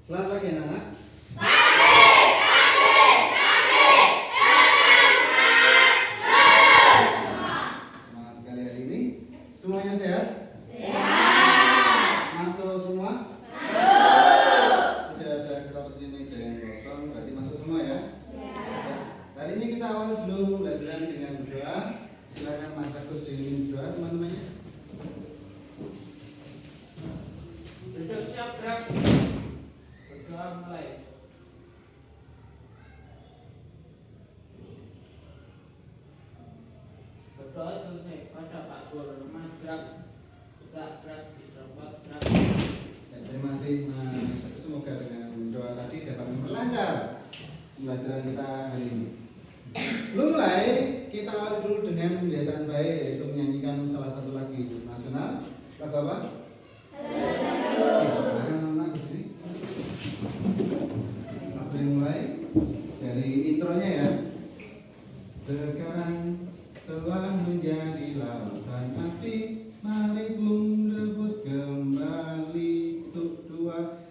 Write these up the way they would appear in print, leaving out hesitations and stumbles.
Selamat pagi anak-anak. Semangat sekali hari ini. Semuanya sehat? Masuk semua? Tidak ada kursi meja yang kosong, berarti masuk semua ya? Hari ini kita awal dulu pembelajaran dengan berdoa. Silakan Mas Agus diiringi berdoa teman-temannya. Duduk siap gerak. Berdoa mulai. Berdoa selesai pada Pak Guru. Rumah gerak. Tegak gerak. Istirahat gerak. Ya, terima kasih Mas Agus. Semoga dengan doa tadi dapat memperlancar pembelajaran kita hari ini. Belum mulai, kita awal dulu dengan kebiasaan baik, yaitu menyanyikan salah satu lagu nasional. Lagu apa? Silakan anak-anak berdiri. Lagu yang mulai dari intronya ya. Sekarang telah menjadi lautan api, mari belum rebut kembali untuk dua.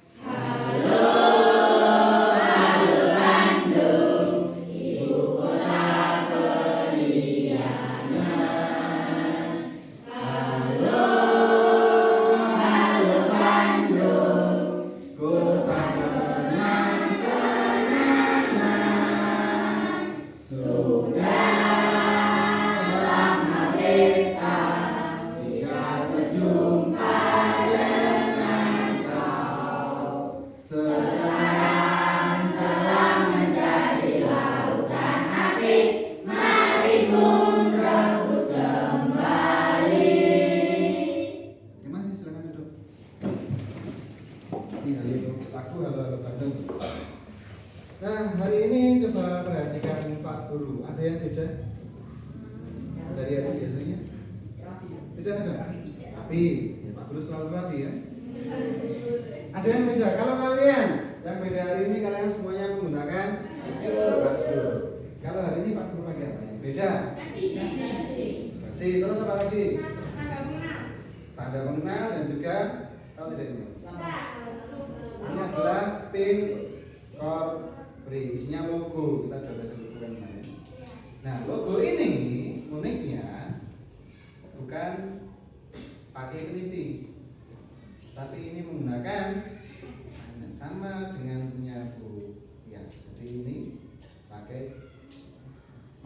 Nah, hari ini coba perhatikan Pak Guru. Ada yang beda dari hari biasanya? Tidak ada? Rapi. Ya, Pak Guru selalu rapi ya. Ada yang beda? Kalau kalian yang beda hari ini, kalian semuanya menggunakan kasur. Kalau hari ini Pak Guru pakai apa? Yang beda? Kasih. Terus apa lagi? Tanda pengenal dan juga tahu tidak ini? Ini adalah pin isinya logo. Kita sudah baca logo kan kemarin. Nah, logo ini uniknya bukan pakai peniti, tapi ini menggunakan sama dengan punya Bu Yas. Jadi ini pakai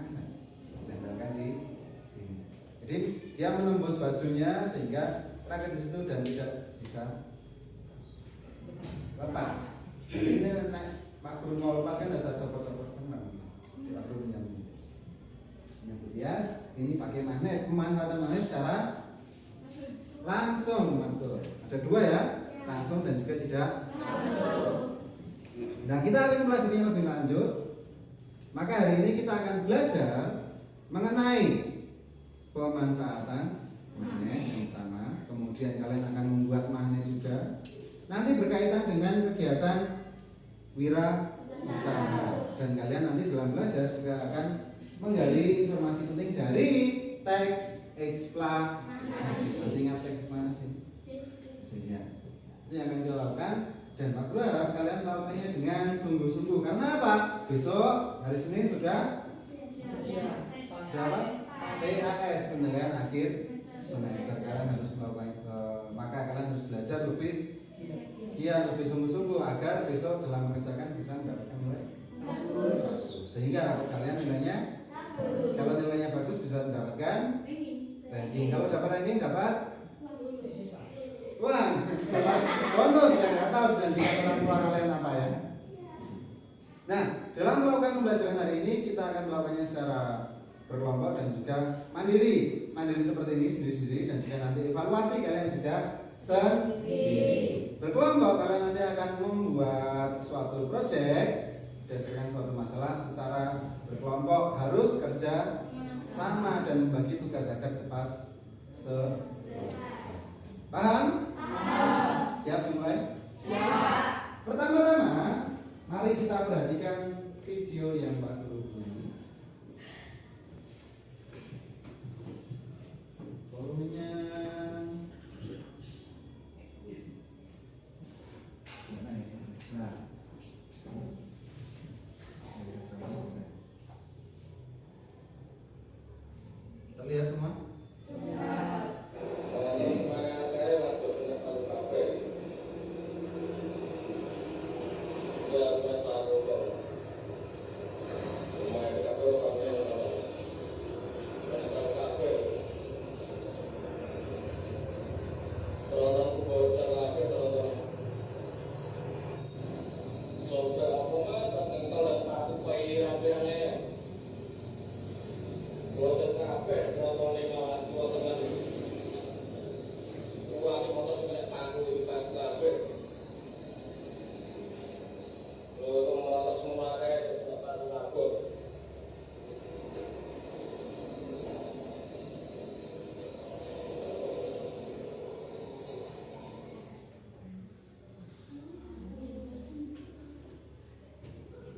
mana? Ditempelkan di sini. Jadi dia menembus bajunya sehingga raket di situ dan tidak bisa lepas. Jadi ini Pak Guru mau lepas kan ada copot-copot kan Pak Guru punya bias. Ini pakai magnet, pemanfaatan magnet secara langsung, mantul. Ada dua ya, langsung dan juga tidak. Nah, kita akan pelajari lebih lanjut. Maka hari ini kita akan belajar mengenai pemanfaatan magnet yang pertama. Kemudian kalian akan membuat magnet juga. Nanti berkaitan dengan kegiatan wira usaha, dan kalian nanti dalam belajar juga akan menggali informasi penting dari teks eksplanasi. Masih ingat teks eksplanasi? Sehingga itu yang akan dilakukan, dan Pak Guru harap kalian melakukannya dengan sungguh-sungguh. Karena apa? Besok hari Senin sudah apa? PAS, penilaian akhir semester. Kalian harus melakukan, maka kalian harus belajar lebih sungguh-sungguh agar besok dalam mengerjakan bisa mendapatkan nilai bagus. Sehingga rapor kalian nilainya, kalau nilainya bagus bisa mendapatkan ranking. Kalau dapat ranking dapat uang, dapat bonus yang nggak tahu janjikan orang tua kalian apa ya. Nah, dalam melakukan pembelajaran hari ini kita akan melakukannya secara berkelompok dan juga mandiri seperti ini sendiri-sendiri, dan juga nanti evaluasi kalian juga sendiri. Berkelompok kalian nanti akan membuat suatu proyek berdasarkan suatu masalah secara berkelompok, harus kerja sama dan membagi tugas agar cepat selesai. Paham? Siap dimulai? Siap. Pertama-tama, mari kita perhatikan video yang Pak Guru punya. Volumenya mana ya? Nah, terlihat semua?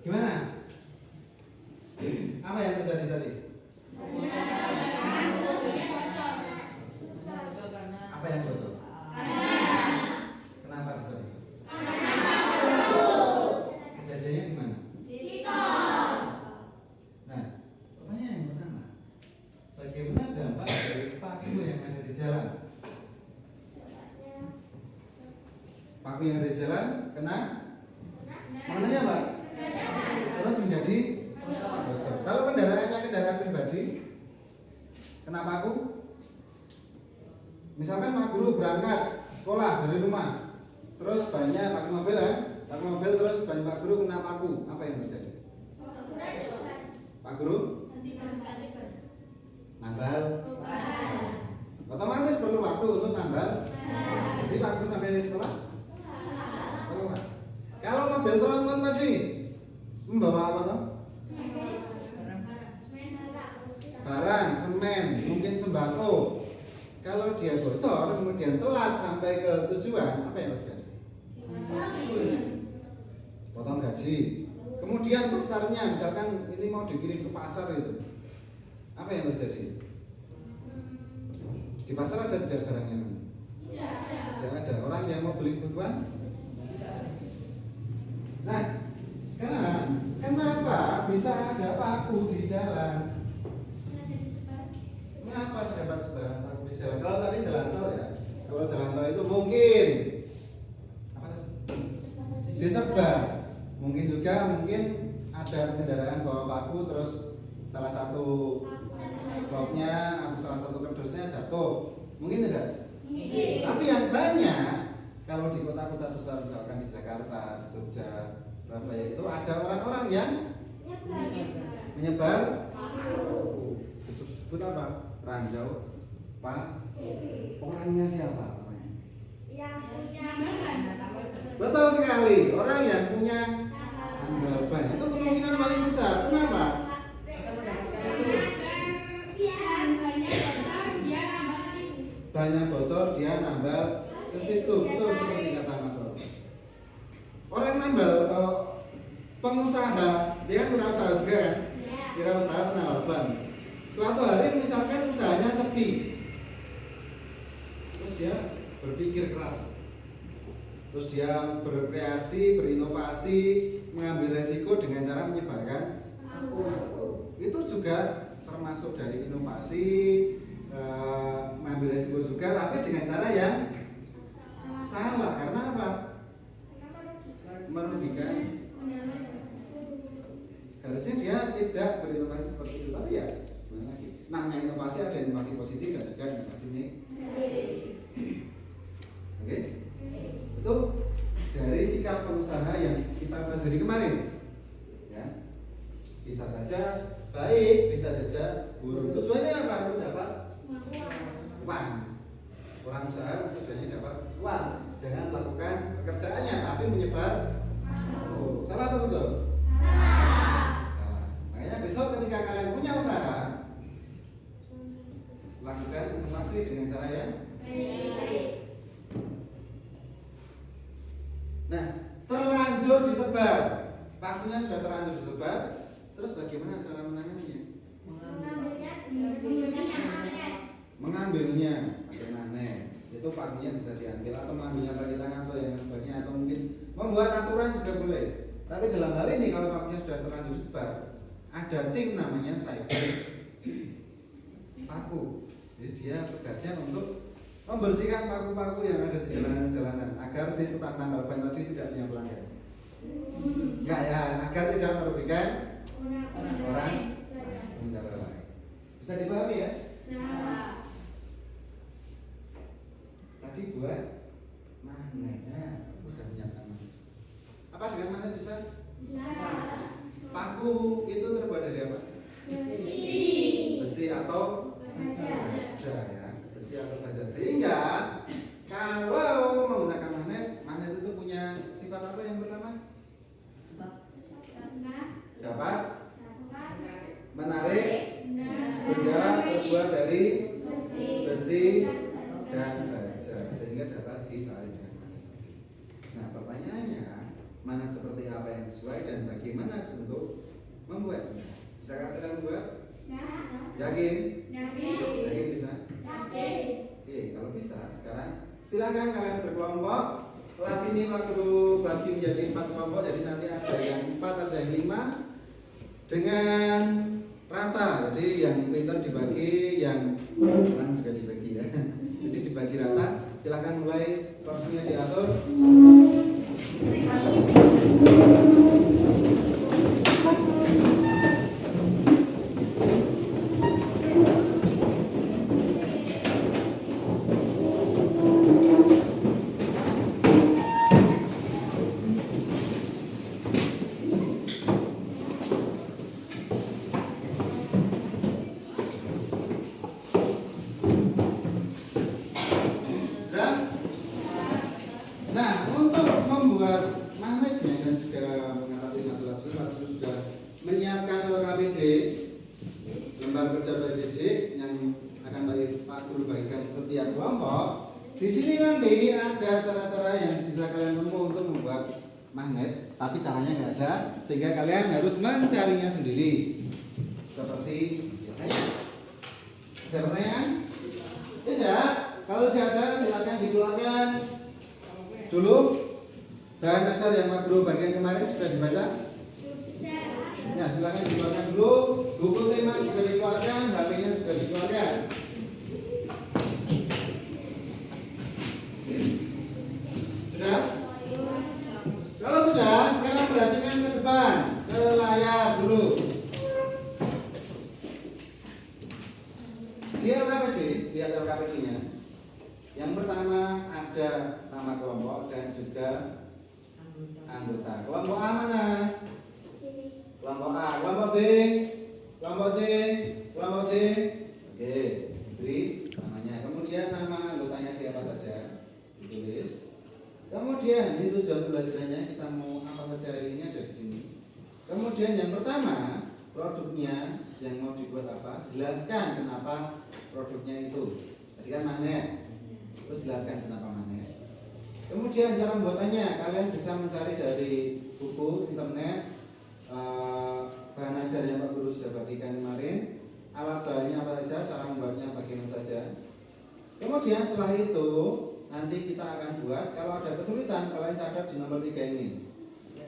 Gimana? Apa yang terjadi tadi? Apa yang bocor? Kenapa bisa bocor? Kejadiannya di mana? Nah, pertanyaan yang pertama, bagaimana dampak dari paku yang ada di jalan? Paku yang ada di jalan kena? Mengenai apa? Terus menjadi bocor. Kalau kendaraannya kendaraan pribadi, kenapa aku? Misalkan Pak Guru berangkat sekolah dari rumah, terus banyak pakai mobil kan? Pakai mobil terus banyak Pak Guru kena paku, apa yang terjadi? Pak Guru? Nambal. Otomatis perlu waktu untuk nambal. Jadi Pak Guru sampai sekolah? Perlu. Kalau mobil tronton tadi membawa apa toh? Barang, semen, mungkin sembako. Kalau dia bocor kemudian telat sampai ke tujuan, apa yang terjadi? Potong gaji. Kemudian pasarnya, misalkan ini mau dikirim ke pasar itu, apa yang terjadi? Di pasar ada tidak barangnya? Tidak ada. Orang yang mau beli kebutuhan? Nah, sekarang kenapa bisa ada paku di jalan? Mengapa terdapat sebaran paku di jalan? Kalau tadi jalan tol ya, kalau jalan tol itu mungkin apa tadi? Disebar. Mungkin juga ada kendaraan bawa paku terus salah satu bloknya atau salah satu kardusnya jatuh. Mungkin tidak? Mungkin. Tapi yang banyak kalau di kota-kota besar misalkan di Jakarta, di Jogja, Surabaya itu ada orang-orang yang menyebar paku. Itu disebut apa? Ranjau Pak. Orangnya siapa? Betul sekali, orang yang punya tambal ban itu kemungkinan paling besar. Kenapa? Banyak bocor dia nambal ke situ. Betul seperti kata Mas Ros. Orang nambal pengusaha, dia kan wirausaha juga kan? Wirausaha penambal ban. Suatu hari misalkan usahanya sepi, terus dia berpikir keras, terus dia berkreasi, berinovasi, mengambil resiko dengan cara menyebarkan paku. Itu juga termasuk dari inovasi, mengambil resiko juga, tapi dengan cara yang salah. Karena apa? Merugikan. Harusnya dia tidak berinovasi seperti itu, tapi ya namanya inovasi, ada inovasi positif dan juga inovasi negatif. Oke? Itu dari sikap pengusaha yang kita pelajari kemarin. Ya. Bisa saja baik, bisa saja buruk. Tujuannya apa? Untuk dapat uang. Orang usaha tujuannya dapat uang dengan melakukan pekerjaannya, tapi menyebar. Salah atau betul? Salah. Makanya besok ketika kalian punya usaha, lakukan inovasi dengan cara yang baik. Nah, terlanjur disebar, pakunya sudah terlanjur disebar, terus bagaimana cara menanganinya? Mengambilnya bagaimana? Itu pakunya bisa diambil atau mengambilnya pakai tangan atau yang sebagainya, atau mungkin mau Membuat aturan juga boleh. Tapi dalam hal ini kalau pakunya sudah terlanjur disebar, ada tim namanya cyber paku. Jadi dia tugasnya untuk membersihkan paku-paku yang ada di jalanan-jalanan agar si tukang tambal ban tadi tidak punya pelanggan. Enggak ya, agar tidak merugikan orang pengendara lain. Bisa dipahami ya? Tadi buat magnetnya udah menyiapkan magnet. Apa dengan magnet bisa? Paku itu terbuat dari apa? Besi atau baja ya, besi atau baja. Sehingga kalau menggunakan magnet, magnet itu punya sifat apa yang pertama? Dapat menarik benda terbuat dari besi dan baja, sehingga dapat ditarik dengan magnet. Nah, pertanyaannya, mana seperti apa yang sesuai dan bagaimana untuk membuatnya? Bisa katakan membuat? Yakin? Yakin bisa? Oke, kalau bisa sekarang silakan kalian berkelompok. Kelas ini waktu bagi menjadi 4 kelompok, jadi nanti ada yang 4, ada yang 5 dengan rata. Jadi yang pintar dibagi, yang kurang juga dibagi ya. Jadi dibagi rata. Silakan mulai, porsinya diatur. Di sini nanti ada cara-cara yang bisa kalian tempuh untuk membuat magnet, tapi caranya nggak ada, sehingga kalian harus mencarinya sendiri. Seperti biasanya. Ada pertanyaan? Tidak. Kalau tidak ada, silakan dikeluarkan dulu. Bahan ajar yang makro bagian kemarin sudah dibaca? Ya, silakan dikeluarkan dulu. Buku tema juga dikeluarkan, HP-nya juga dikeluarkan. Sudah? Kalau sudah, sekarang perhatikan ke depan, ke layar dulu. Lihat LKPD-nya. Yang pertama ada nama kelompok dan juga anggota. Kelompok A mana? Kelompok A. Kelompok B, kelompok C, kelompok D. Oke, beri namanya. Kemudian nama anggotanya siapa saja ditulis. Kemudian di tujuan pembelajarannya kita mau apa saja hari ini ada di sini. Kemudian yang pertama, produknya yang mau dibuat apa? Jelaskan kenapa produknya itu. Tadi kan magnet. Terus jelaskan kenapa magnet. Kemudian cara membuatannya, kalian bisa mencari dari buku, internet, bahan ajar yang Pak Guru sudah bagikan kemarin, alat bahannya apa saja, cara membuatnya bagaimana saja. Kemudian setelah itu nanti kita akan buat, kalau ada kesulitan kalian catat di nomor 3 ini.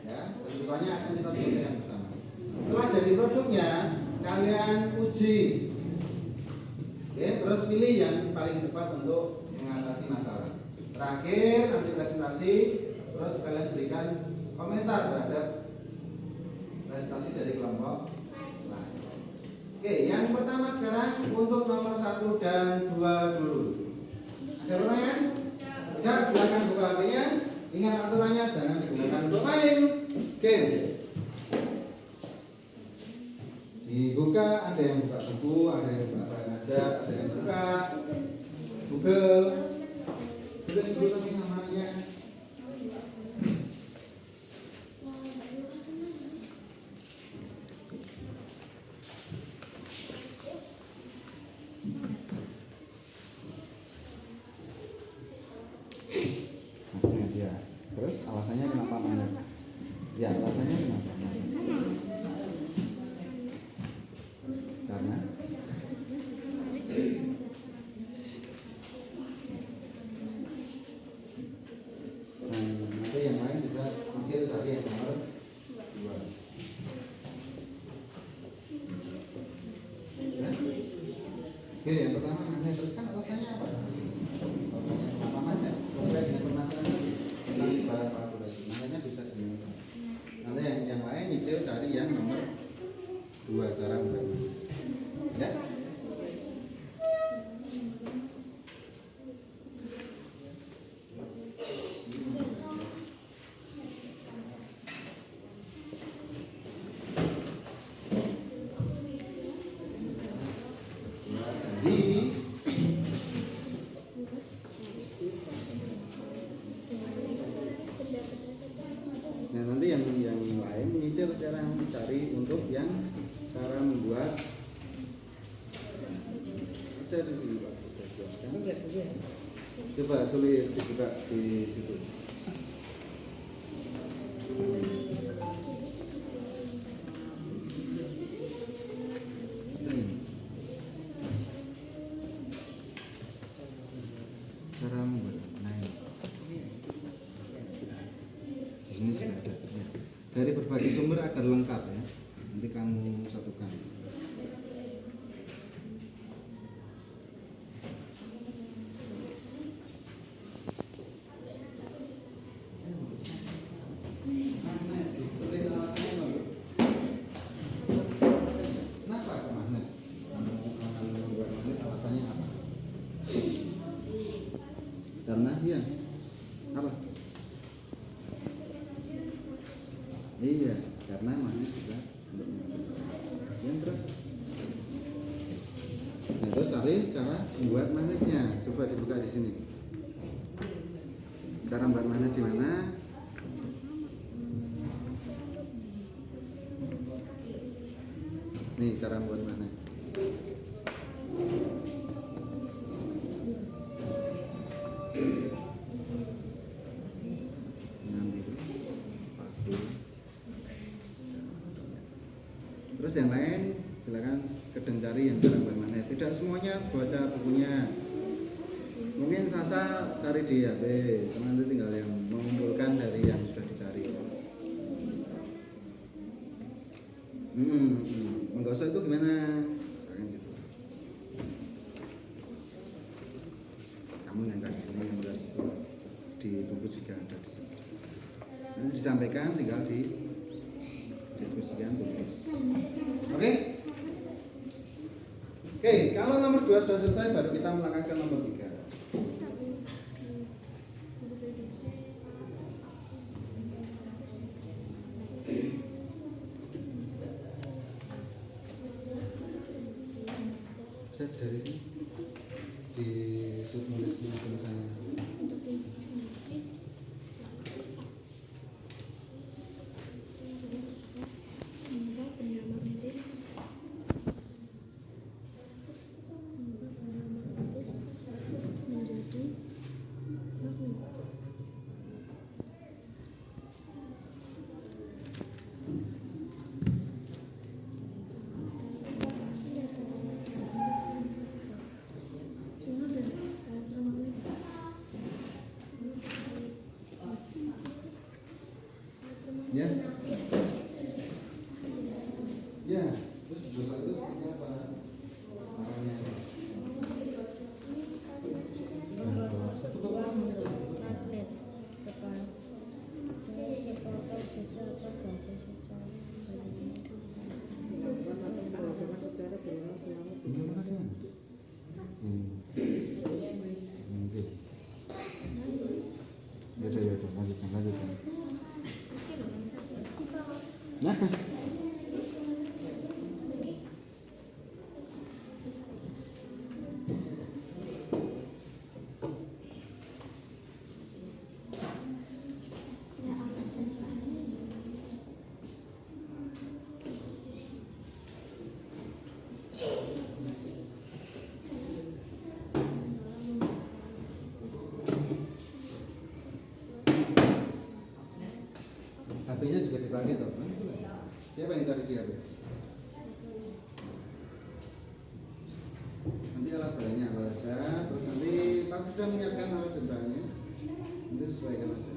Ya, kesulitannya akan kita selesaikan bersama. Setelah jadi produknya, kalian uji. Oke, terus pilih yang paling tepat untuk mengatasi masalah. Terakhir nanti presentasi, terus kalian berikan komentar terhadap prestasi dari kelompok lain. Oke, yang pertama sekarang untuk nomor 1 dan 2 dulu. Ada pertanyaan? Sudah, silakan buka HP-nya. Ingat aturannya, jangan digunakan untuk main game. Dibuka, ada yang buka buku, ada yang buka bahan ajar, ada yang buka Google. Tulis dulu tapi namanya. Ya. Terus alasannya kenapa magnet? Ya, alasannya kenapa magnet? Karena nanti yang lain bisa yang nomor 2. Oke, yang pertama magnet. Terus kan alasannya apa? Alasannya kenapa magnet? Sesuai dengan permasalahan tadi tentang sebaran paku tadi. Magnetnya bisa digunakan. Nanti yang lain nyicil cari yang nomor 2 cara membagi. Ya. Nah nanti yang lain nyicil sekarang cari untuk yang cara membuat ada di sini Pak. Coba tulis dibuka di situ. Cara membuat naik. Di sini sudah ada. Dari berbagai sumber agar lengkap ya. Nanti kamu satukan. Kenapa ke magnet? Kamu membuat magnet alasannya apa? Karena iya apa? Iya, karena magnet bisa untuk yang terus. Nah, terus cari cara membuat magnetnya. Coba dibuka di sini. Cara membuat magnet di mana? Nih cara membuat magnet. Terus yang lain silakan kedeng cari yang cara membuat magnet. Tidak semuanya baca bukunya. Mungkin Sasa cari di HP, nanti tinggal yang mengumpulkan dari yang sudah dicari. Menggosok itu gimana? Misalkan gitu. Kamu yang cari ini yang dari situ. Di buku juga ada di situ. Nanti disampaikan tinggal di diskusikan tulis. Oke? Oke, kalau nomor 2 sudah selesai baru kita melangkah ke nomor 3. Bisa dari sini di nulisnya tulisannya. Ya. Ya, terus dosa itu seperti apa? Makanya magnet depan ya, lanjutkan. Nah. HP-nya juga dipakai toh. Siapa yang cari di HP? Nanti alat banyak bahasa, terus nanti Pak sudah menyiapkan alat bentangnya. Nanti sesuaikan aja.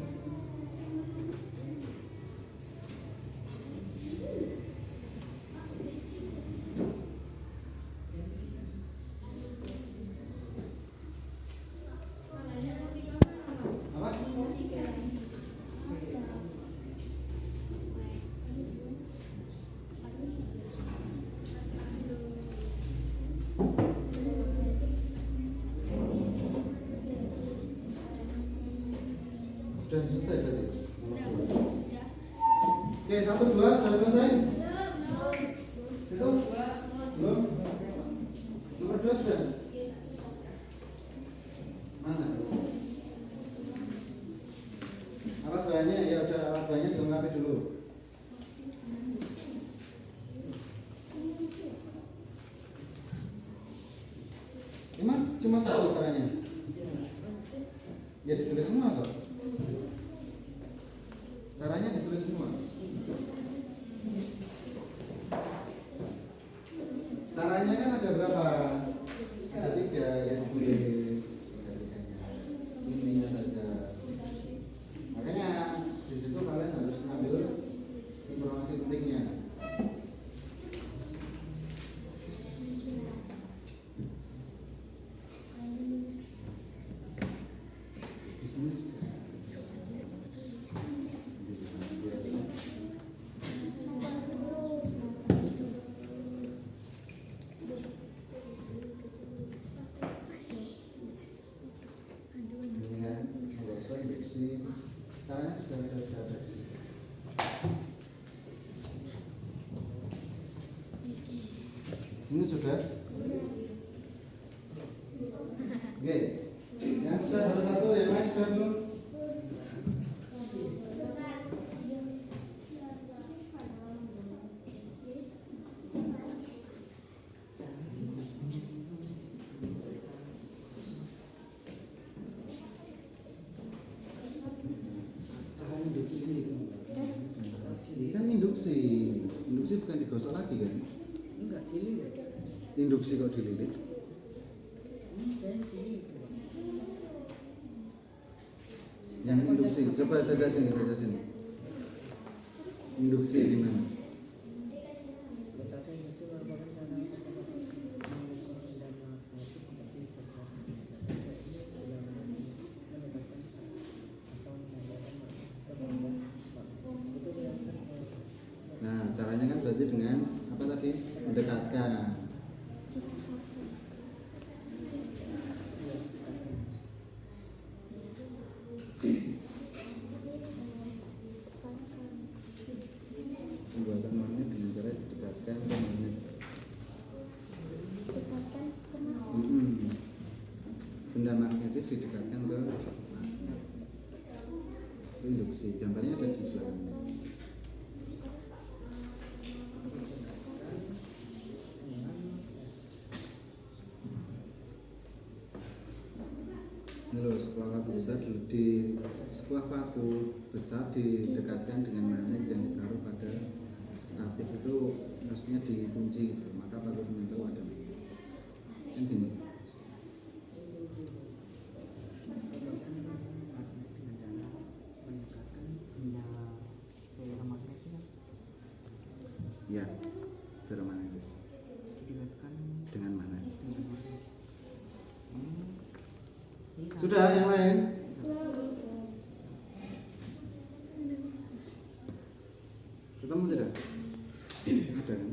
selesai berarti. Nomor 2. Oke, 1, 2 sudah selesai? Itu? Belum? Nomor 2 sudah? Mana? Alat bahannya ya udah, alat bahannya dilengkapi dulu. Emang cuma satu caranya? Ya ditulis semua toh? Caranya ditulis semua. Caranya kan ada berapa? Ada 3 yang ditulis. Intinya saja. Makanya di situ kalian harus ambil informasi pentingnya. Di sini. Ini kan, nggak usah injeksi. Caranya sudah ada di situ. Sini sudah. Oke. Yang sudah satu, yang lain sudah belum? Cara induksi. Ini kan induksi. Induksi bukan digosok lagi kan? Enggak dililit. Induksi kok dililit? Dari sini. Yang induksi, coba baca sini, baca sini. Induksi di mana? Metode itu merupakan cara untuk menguruskan dan mengaktifkan seperti Nah, caranya kan berarti dengan apa tadi? Mendekatkan. Pembuatan magnet dengan cara didekatkan ke magnet. Benda magnetis didekatkan ke magnet. Itu induksi. Gambarnya ada di belakang. Ini loh, sebuah paku besar didekatkan dengan magnet yang ditaruh pada statif itu, maksudnya dikunci gitu, maka paku penyentuh ada kan gini. Ya, ferromagnetis dengan magnet. Sudah, yang lain? Ketemu tidak? Ada kan?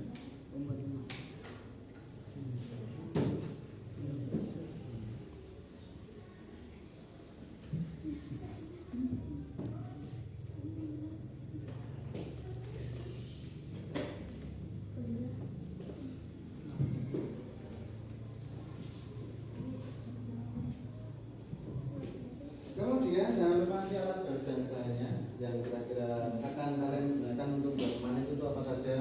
Kemudian jangan lupa nanti alat dan bahannya yang kira-kira akan kalian gunakan untuk buat magnet itu apa saja.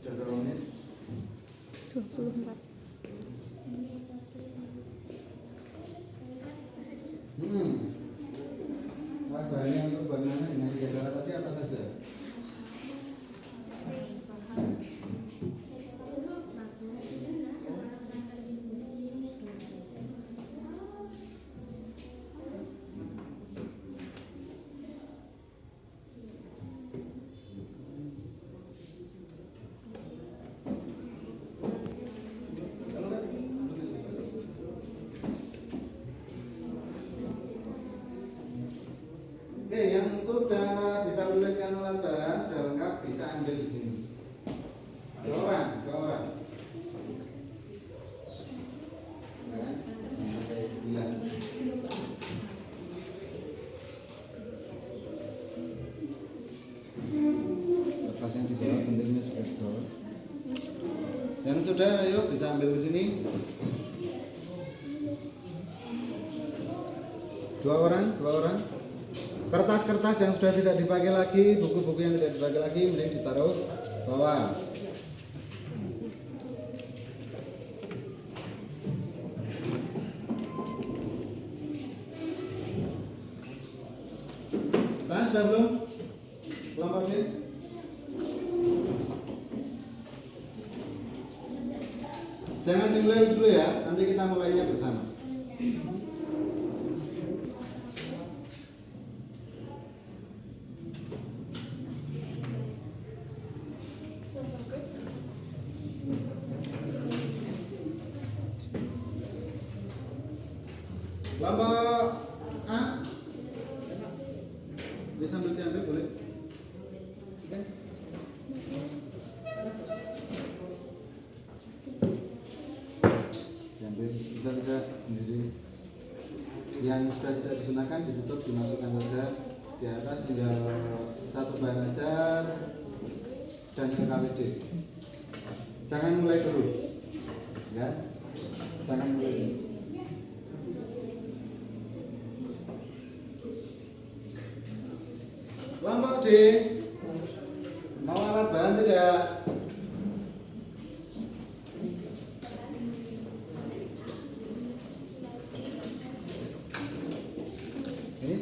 Sudah berapa menit? 24. Alat bahannya untuk buat magnet dengan 3 cara tadi apa saja? Oke, yang sudah bisa menuliskan alat bahan sudah lengkap, bisa ambil di sini. Dua orang. Ya. sudah, ayo bisa ambil ke sini. 2 orang. Kertas-kertas yang sudah tidak dipakai lagi, buku-buku yang tidak dipakai lagi, mending ditaruh bawah. Sudah belum? Kelompok D? Jangan dimulai dulu ya, nanti kita mulainya bersama. Kelompok A bisa ambil diambil boleh? Diambil bisa sendiri. Yang sudah tidak digunakan ditutup, dimasukkan saja di atas, tinggal satu bahan aja dan ke KWD. Jangan mulai dulu, ya. Jangan mulai dulu. Kelompok D, mau alat bahan tidak? Ini?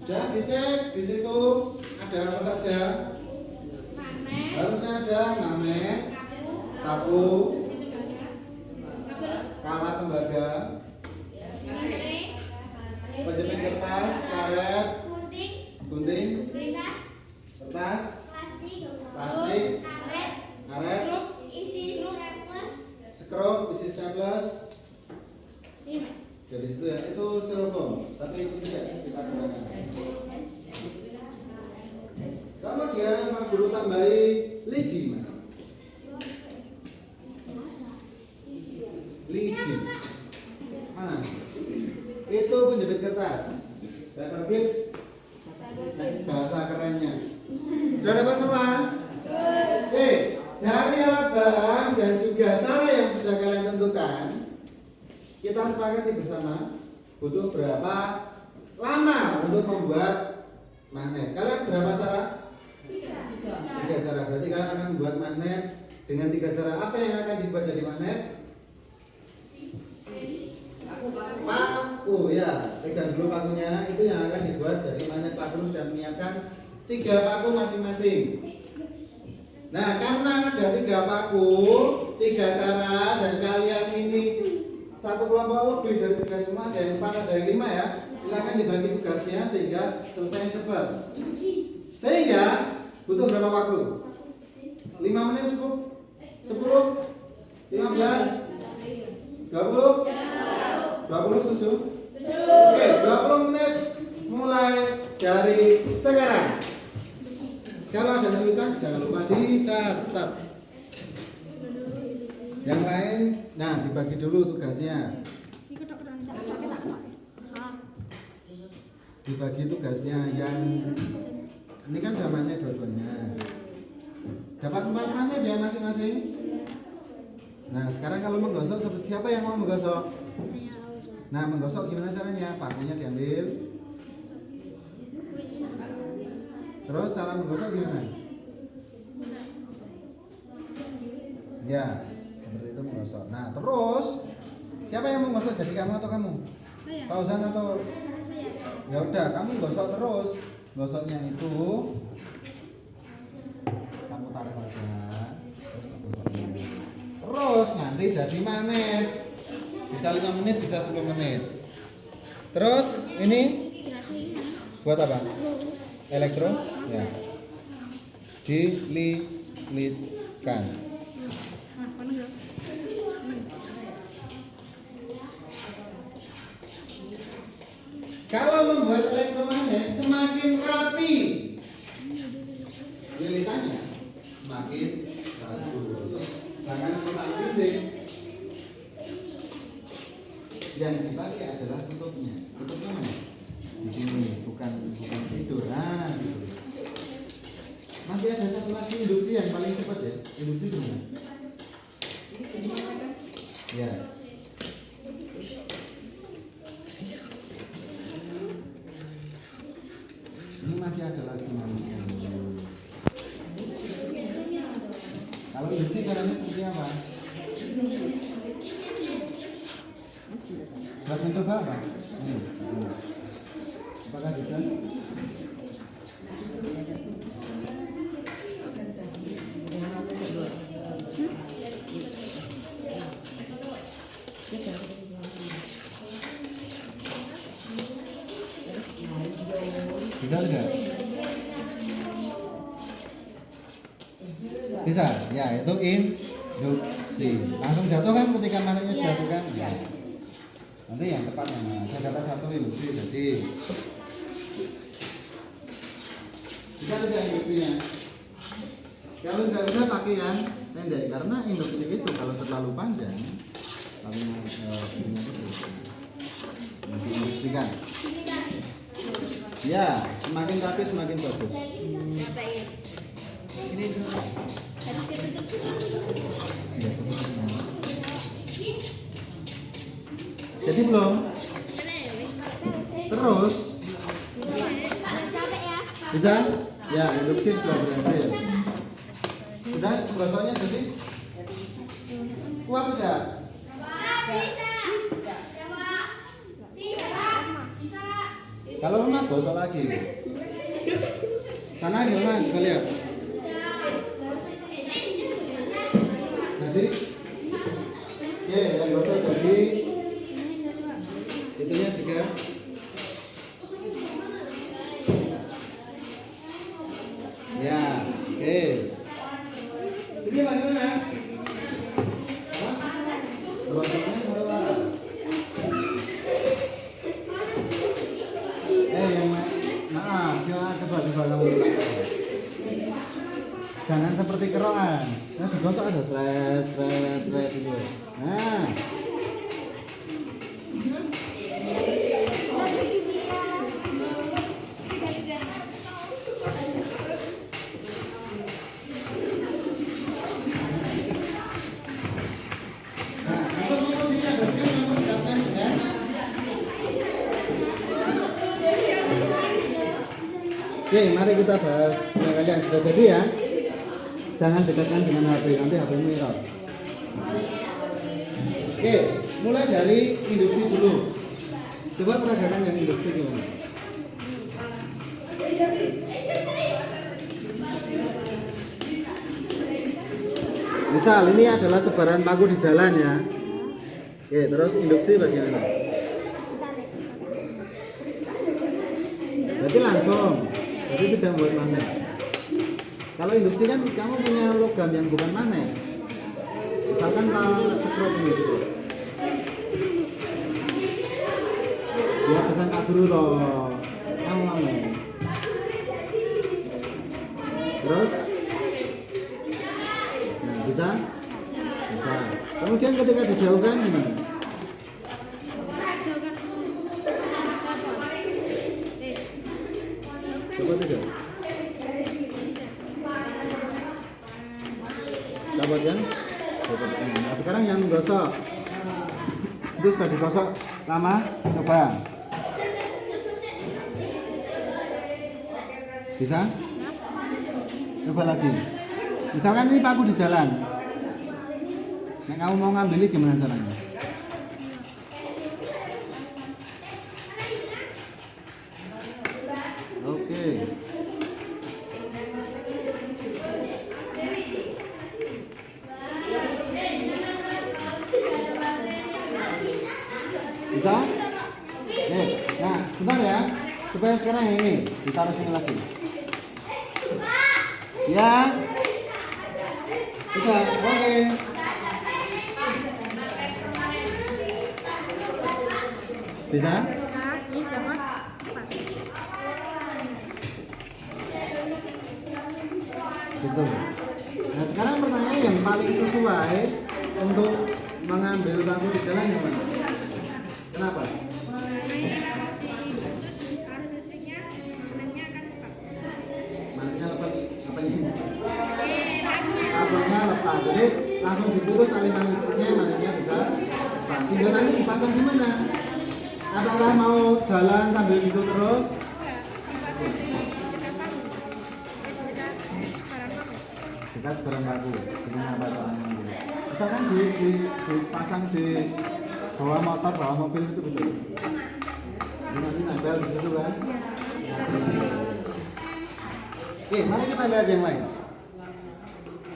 Jangan dicek di situ ada apa saja. Harusnya ada magnet, paku, kawat tembaga, penjepit kertas, karet, gunting, kertas, plastik, karet, skrup, isi staples. Dari situ ya, itu styrofoam, tapi itu tidak kita gunakan. Kemudian Pak Guru tambahi lidi, Mas. Lidi. Mana? Itu penjepit kertas. Paper clip. Bahasa kerennya. Sudah dapat semua? Oke, dari alat bahan dan juga cara yang sudah kalian tentukan, kita sepakati bersama butuh berapa lama untuk membuat magnet. Kalian berapa cara? 3 cara. Berarti kalian akan membuat magnet dengan 3 cara. Apa yang akan dibuat jadi magnet? Paku ya. Pegang dulu pakunya. Itu yang akan dibuat jadi magnet. Pak Guru sudah menyiapkan 3 paku masing-masing. Nah, karena ada 3 paku, 3 cara, dan kalian ini satu kelompok lebih dari 3 semua, ada yang 4, ada yang 5 ya. Silakan dibagi tugasnya sehingga selesai cepat. Sehingga butuh berapa waktu? 5 menit cukup? 10? 15? 20? 20 setuju? Oke, 20 menit mulai dari sekarang. Kalau ada kesulitan jangan lupa dicatat. Yang lain, nah dibagi dulu tugasnya. Dibagi tugasnya yang ini kan udah magnet dua-duanya. Dapat 4 magnet ya masing-masing. Nah sekarang kalau menggosok, siapa yang mau menggosok? Nah menggosok gimana caranya? Pakunya diambil. Terus cara menggosok gimana? Ya seperti itu menggosok. Nah terus siapa yang mau menggosok? Jadi kamu atau kamu? Fauzan atau? Ya udah kamu gosok terus. Gosoknya itu kamu tarik aja. Terus nanti jadi magnet. Bisa 5 menit, bisa 10 menit. Terus ini buat apa? Elektro? Ya. Dililitkan. Kalau membuat elektromagnet semakin semakin rapi. Lilitannya semakin bagus. Jangan cuma gunting. Yang dipakai adalah tutupnya. Tutupnya mana? Di sini, bukan itu. Nah, gitu. Masih ada satu lagi induksi yang paling cepat ya. Induksi gimana? Ya. Ini masih ada lagi namanya. Kalau induksi caranya seperti apa? Buat mencoba apa? Apakah bisa? Bisa tidak? Bisa, ya itu induksi. Langsung jatuh kan ketika masuknya jatuh kan? Ya. Nanti yang tepat mana? Ada kata satu induksi jadi. Bisa tidak induksinya? Kalau nggak bisa pakai yang pendek karena induksi itu kalau terlalu panjang lalu punya itu masih induksikan. Ya, semakin rapi semakin bagus. Ya, sepertinya. Jadi belum? Terus? Bisa? Ya, induksi sudah berhasil. Sudah gosoknya jadi? Kuat tidak? Kalau lemah gosok lagi. Sana gimana? Kita lihat. Jadi, oke, yang gosok jadi situnya juga. Ya, oke. Sini bagaimana? Gosoknya berapa? Jangan seperti kerokan. Nah, digosok aja seret gitu. Nah. Oke, mari kita bahas yang kalian sudah jadi ya. Jangan dekatkan dengan HP, nanti HP-mu error. Oke, mulai dari induksi dulu. Coba peragakan yang induksi gimana? Misal ini adalah sebaran paku di jalan ya. Oke, terus induksi bagaimana? Berarti langsung. Jadi tidak buat magnet. Kalau induksi kan kamu punya logam yang bukan magnet. Misalkan screw ini gitu. Ya bukan Pak Guru toh. Kamu. Terus? Nah, bisa? Bisa. Kemudian ketika dijauhkan gimana? Coba tidak? Coba kan? Nah, sekarang yang gosok itu sudah digosok lama. Coba. Bisa? Coba lagi. Misalkan ini paku di jalan. Nek kamu mau ngambil gimana caranya? Oke. Bisa? Nah, bentar ya. Supaya sekarang yang ini ditaruh sini lagi. Ya. Bisa. Oke. Bisa? Ini sama pas. yang paling sesuai untuk mengambil paku di jalan yang mana? Kenapa? Maknya lepas apa ini? Kabelnya lepas, jadi langsung diputus aliran listriknya, makanya bisa lepas. Tinggal nanti dipasang di mana? Apakah mau jalan sambil gitu terus? Kita sekarang paku dengan apa caranya? Misalkan dipasang di bawah motor, bawah mobil itu bisa. Ini nanti nempel di situ kan? Oke, mari kita lihat yang lain.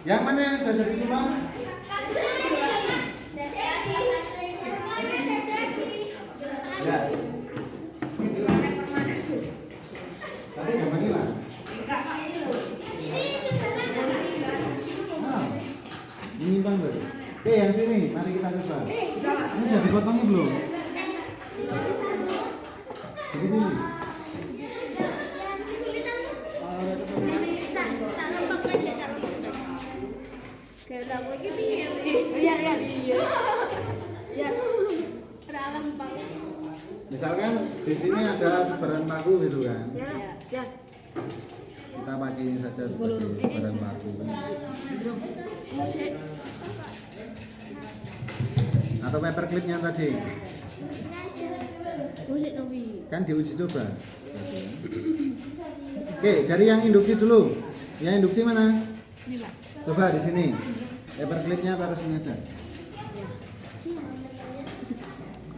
Yang mana yang sudah jadi semua? Ya. Tapi gambar hilang. Ini bang bro. Oke, yang sini, mari kita coba. Ini udah dipotongnya belum? Begini. Misalkan di sini ada sebaran paku gitu kan. Kita pakai ini saja sebagai sebaran paku kan. Atau paperclipnya tadi. Kan diuji coba. Oke, dari yang induksi dulu. Yang induksi mana? Coba di sini. Paperclipnya taruh sini aja.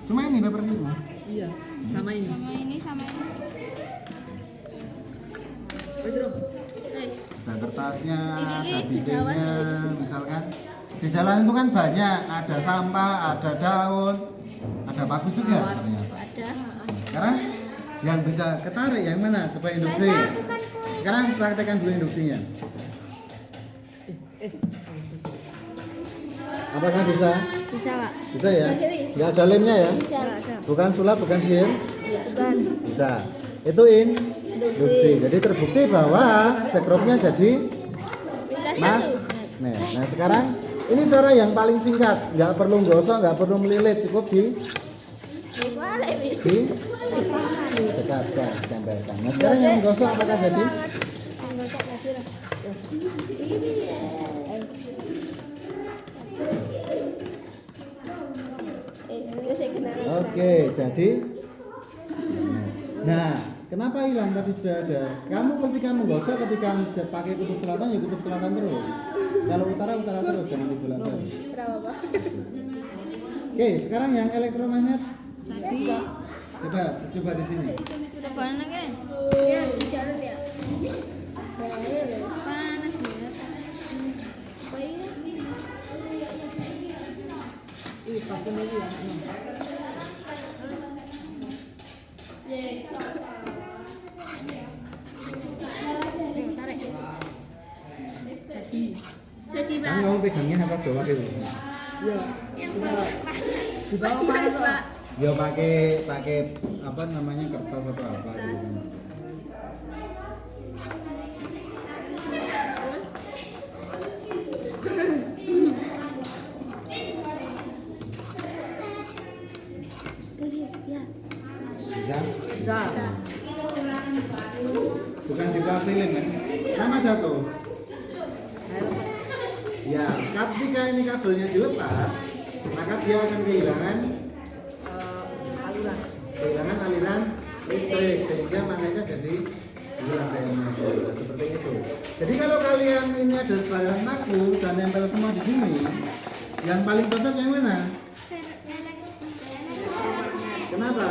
Cuma ini paperclipnya. Iya, sama ini. Ada kertasnya, ada bidenya, misalkan. Di jalan itu kan banyak, ada sampah, ada daun, ada paku juga. Ternyata. Sekarang yang bisa ketarik yang mana supaya induksi? Sekarang praktekkan dulu induksinya. Apakah bisa? Bisa, Pak. Bisa ya? Nggak ada lemnya ya? Bisa. Bukan sulap, bukan sihir? Bukan. Bisa. Itu induksi. Jadi terbukti bahwa sekropnya jadi magnet. Nah sekarang ini cara yang paling singkat, nggak perlu gosok, nggak perlu melilit, cukup dekatkan, tempelkan. Nah sekarang yang gosok apakah jadi? Oke, jadi. Nah, kenapa hilang tadi sudah ada? Kamu ketika menggosok, ketika pakai kutub selatan ya kutub selatan terus. Kalau utara terus, jangan dibolak-balik. Oke, sekarang yang elektromagnet. Coba di sini. Coba lagi. Ya, jalan ya. Panas ya. Pakai ini ya. Tarik. Jadi, Pak. Kan kamu pegangnya atas bawah gitu. Iya. Di bawah panas, Pak. Ya pakai apa namanya kertas atau apa gitu. Bisa? Bisa. Bukan dipasilin kan? Nama satu. Ya, ketika ini kabelnya dilepas, maka dia akan kehilangan aliran listrik sehingga magnetnya jadi hilang seperti itu. Jadi kalau kalian ini ada sebaran paku dan nempel semua di sini, yang paling cocok yang mana? Kenapa?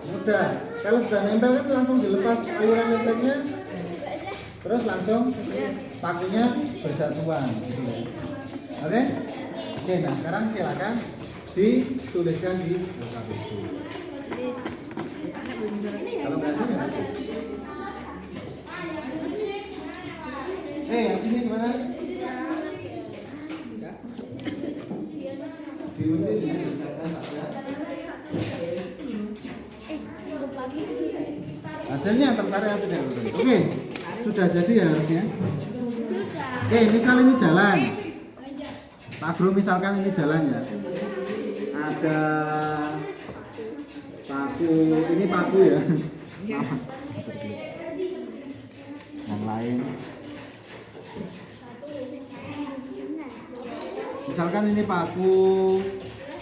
Mudah. Kalau sudah nempel kan langsung dilepas aliran listriknya, terus langsung pakunya bersatuan gitu ya. Oke? Oke, nah sekarang silakan dituliskan di buka buku. Kalau nggak ada ya. Yang sini gimana? Diuji ya. Hasilnya tertarik atau tidak? Oke, sudah jadi ya harusnya. Sudah. Misal ini jalan. Pak Bro, misalkan ini jalan ya. Ada paku, ini paku ya. Yang lain. Misalkan ini paku,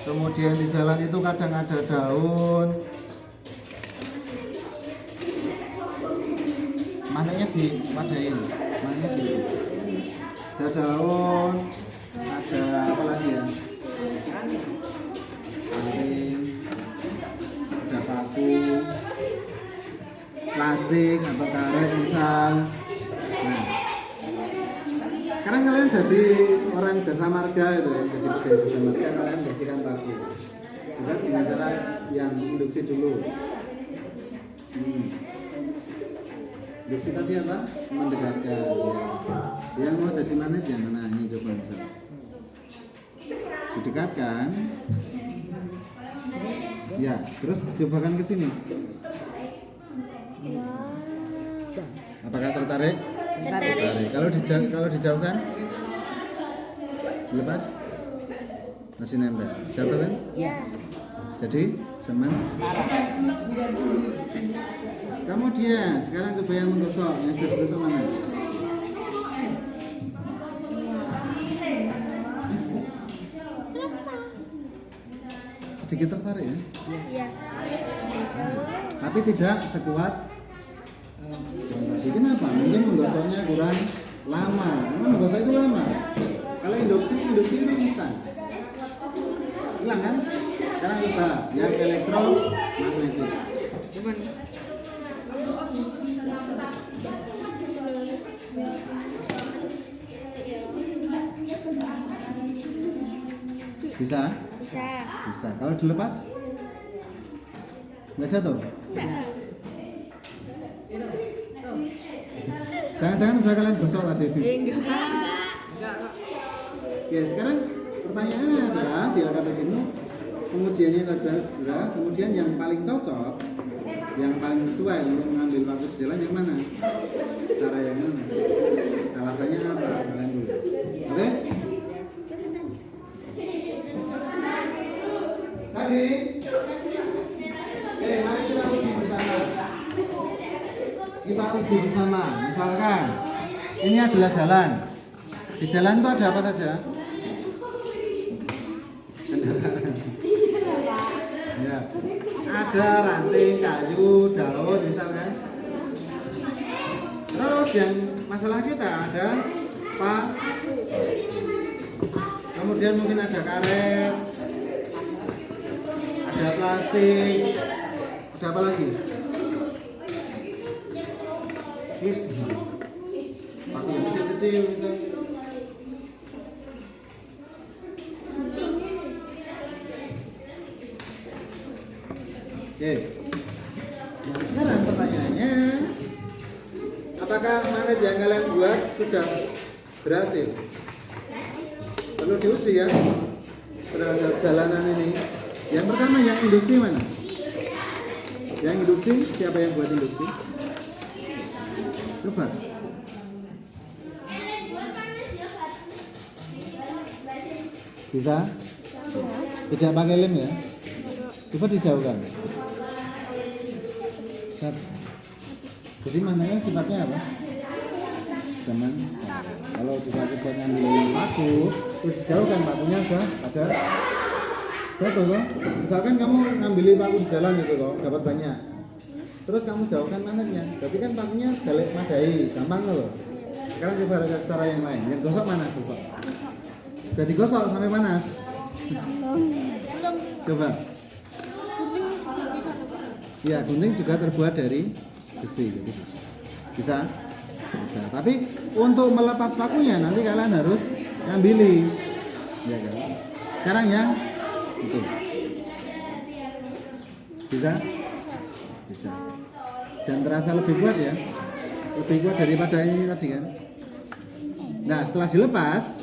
kemudian di jalan itu kadang ada daun. Mananya diwadahin, mananya di. Ada daun, ada apa lagi ya? Anting, ada paku, plastik atau karet misal. Nah, sekarang kalian jadi orang jasa marga itu ya, jadi pegawai jasa marga, kalian bersihkan paku. Juga dengan cara yang induksi dulu. Induksi tadi apa? Mendekatkan. Ya. Yang mau jadi manajer, mana ini coba misal. Didekatkan. Ya, terus cobakan ke sini. Apakah tertarik? Tertarik. Kalau dijauhkan? Lepas? Masih nempel. Jatuh kan? Iya. Jadi semen. Kemudian sekarang coba yang menggosok. Yang sudah menggosok mana? Sedikit tertarik ya? Iya. Tapi tidak sekuat tadi. Kenapa? Mungkin menggosoknya kurang lama. Karena menggosok itu lama. Kalau induksi itu instan. Hilang kan? Sekarang coba yang elektromagnetik. Bisa? Bisa. Bisa. Kalau dilepas? Nggak jatuh? Jangan-jangan udah kalian gosok tadi. Enggak. Ya sekarang pertanyaannya adalah di LKPD ini pengujiannya adalah kemudian yang paling cocok, yang paling sesuai untuk mengambil waktu di jalan yang mana? Cara yang mana? Alasannya apa? Kalian dulu. Oke? Tadi. Mari kita uji bersama. Kita uji bersama. Misalkan ini adalah jalan. Di jalan itu ada apa saja? Ya. Ada ranting, kayu, daun misalkan. Terus yang masalah kita ada paku. Kemudian mungkin ada karet, ada plastik, ada apa lagi? Paku yang kecil-kecil misalkan. Oke. Nah sekarang pertanyaannya, apakah magnet yang kalian buat sudah berhasil? Perlu diuji ya terhadap jalanan ini. Yang pertama yang induksi mana? Yang induksi siapa yang buat induksi? Coba. Bisa? Tidak pakai lem ya? Coba dijauhkan. Jadi mananya sifatnya apa? Zaman. Kalau dipakai buat ngambil paku, terus dijauhkan pakunya udah pada jatuh toh. Misalkan kamu ngambil paku di jalan itu toh, dapat banyak. Terus kamu jauhkan mananya. Berarti kan pakunya balik madai, gampang loh. Sekarang coba ada cara yang lain. Yang gosok mana? Gosok. Sudah digosok sampai panas. Coba. Ya, gunting juga terbuat dari besi. Jadi bisa. Tapi untuk melepas pakunya nanti kalian harus ngambili. Ya kan? Sekarang yang itu. Bisa? Bisa. Dan terasa lebih kuat ya. Lebih kuat daripada ini tadi kan. Nah, setelah dilepas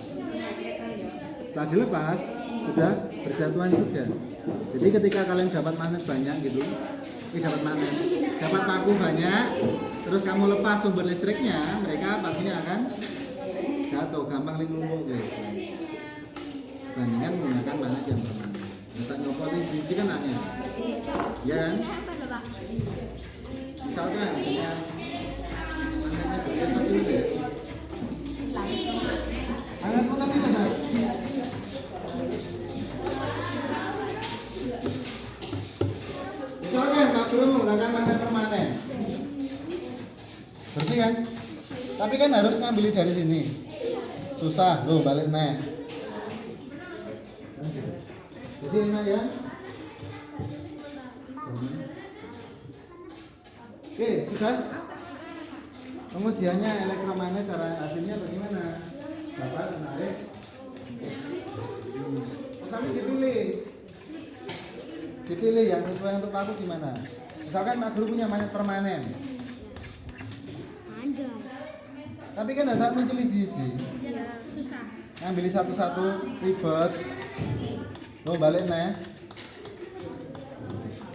sudah berjatuhan juga. Jadi ketika kalian dapat magnet banyak gitu, dapat paku banyak, terus kamu lepas sumber listriknya, mereka pakunya akan atau gampang lumpuh guys. Bandingkan menggunakan magnet yang permanen. Kita nyopotin sisi kan angin, ya kan? Misalkan punya magnetnya bergeser dulu deh. Magnetmu tapi benar. Misalkan Kak Guru menggunakan magnet permanen, bersih kan? Tapi kan harus ngambil dari sini. Susah, loh balik naik. Jadi enak ya. Oke, sudah. Pengujiannya elektromagnet cara hasilnya bagaimana? Bapak menarik. Sampai dipilih yang sesuai untuk aku gimana? Misalkan Pak Guru punya magnet permanen. Tapi kan ada menceli siji. Susah. Ngambil satu-satu ribet. Lo balik nih.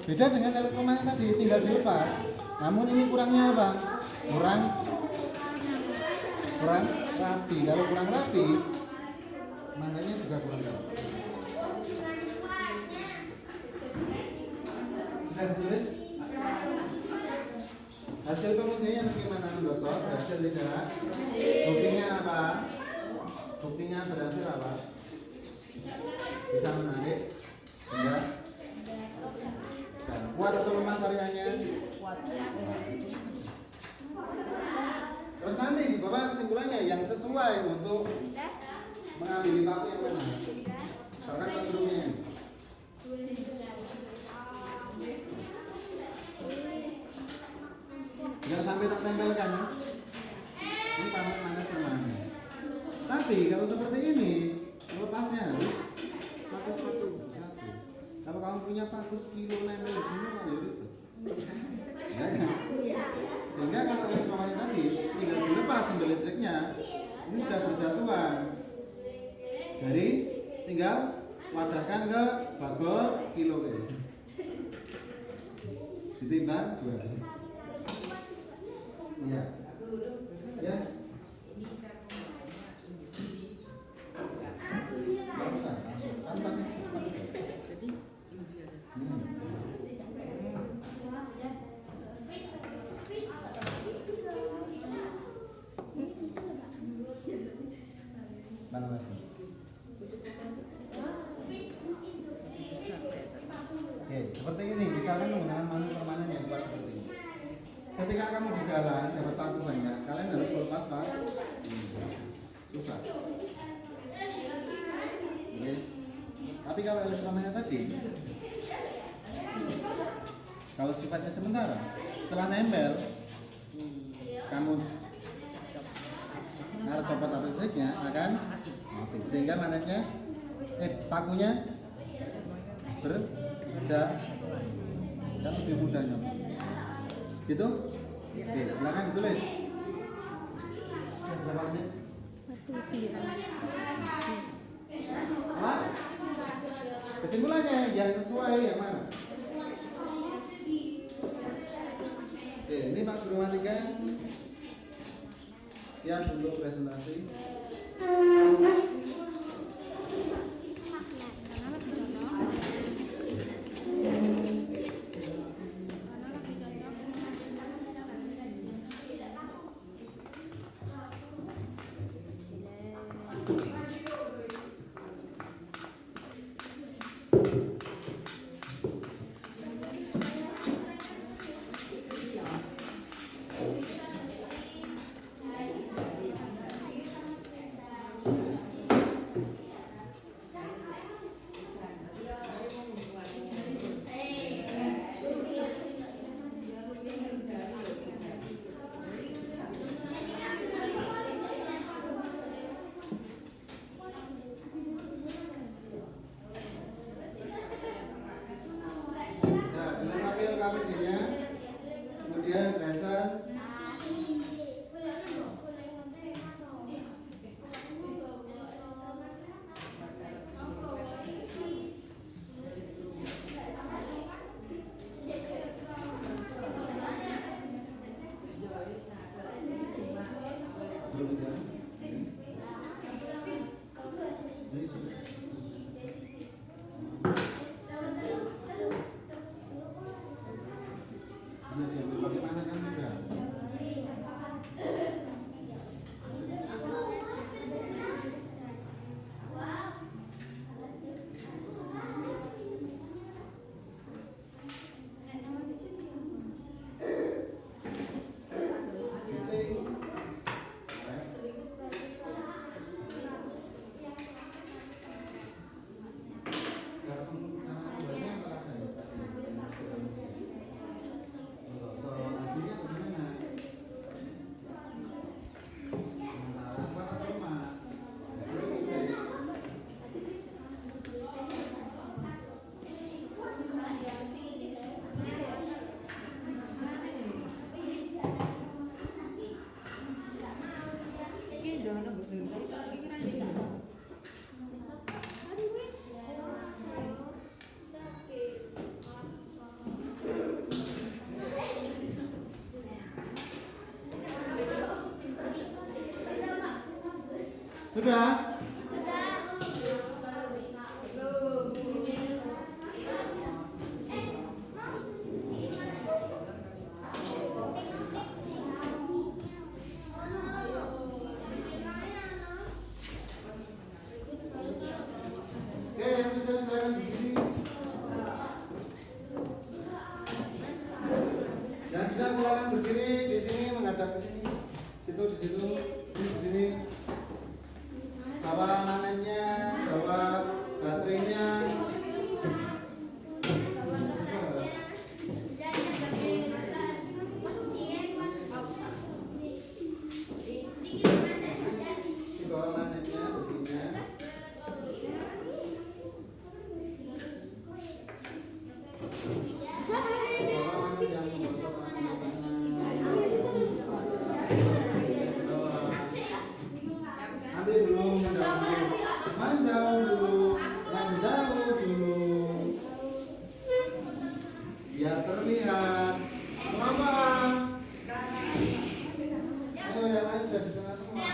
Beda dengan elektromagnet tadi, tinggal dilepas. Namun ini kurangnya apa? Kurang rapi. Kalau kurang rapi, magnetnya juga kurang rapi. Sudah ditulis? Hasil pengujiannya bagaimana menggosok? Berhasil tidak? Buktinya apa? Buktinya berhasil apa? Bisa menarik? Enggak? Kuat atau lemah tariannya? Terus nanti di bawah kesimpulannya yang sesuai untuk mengambil paku yang mana? Misalkan penurunnya. Jangan sampai tak tempelkan ya. Ini magnet permanen. Tapi kalau seperti ini, lepasnya harus satu. Kalau kamu punya paku sekilo nempel di sini malah ribet. Ya kan? Sehingga kalau elektromagnet tadi tinggal dilepas sumber listriknya, ini sudah bersatuan. Dari tinggal wadahkan ke bagol kilo ini. Ditimbang jual. Iya. Ya. Mana lagi? Oke, seperti ini. Misalkan menggunakan magnet permanen yang kuat seperti ini. Ketika kamu di jalan dapat paku banyak, kalian harus melepas pak. Susah. Oke. Tapi kalau elektromagnet tadi, kalau sifatnya sementara, setelah nempel, kamu naruh copot atau listriknya akan mati. Sehingga magnetnya, pakunya berjalan dan lebih mudah nyopot. Gitu? Oke, silakan ditulis. Berapa menit? 49. Apa? Kesimpulannya yang sesuai yang mana? Oke, ini Pak Guru matikan. Siap untuk presentasi. Oke, yang sudah silakan berdiri. Yang sudah silakan berdiri di sini menghadap ke sini. Situ di situ, sini di sini. Bawa manennya, bawa baterainya. Bawa manennya, besinya. Nanti dulu menjauh dulu, biar terlihat. Mama, ayo yang lain sudah di sana semua.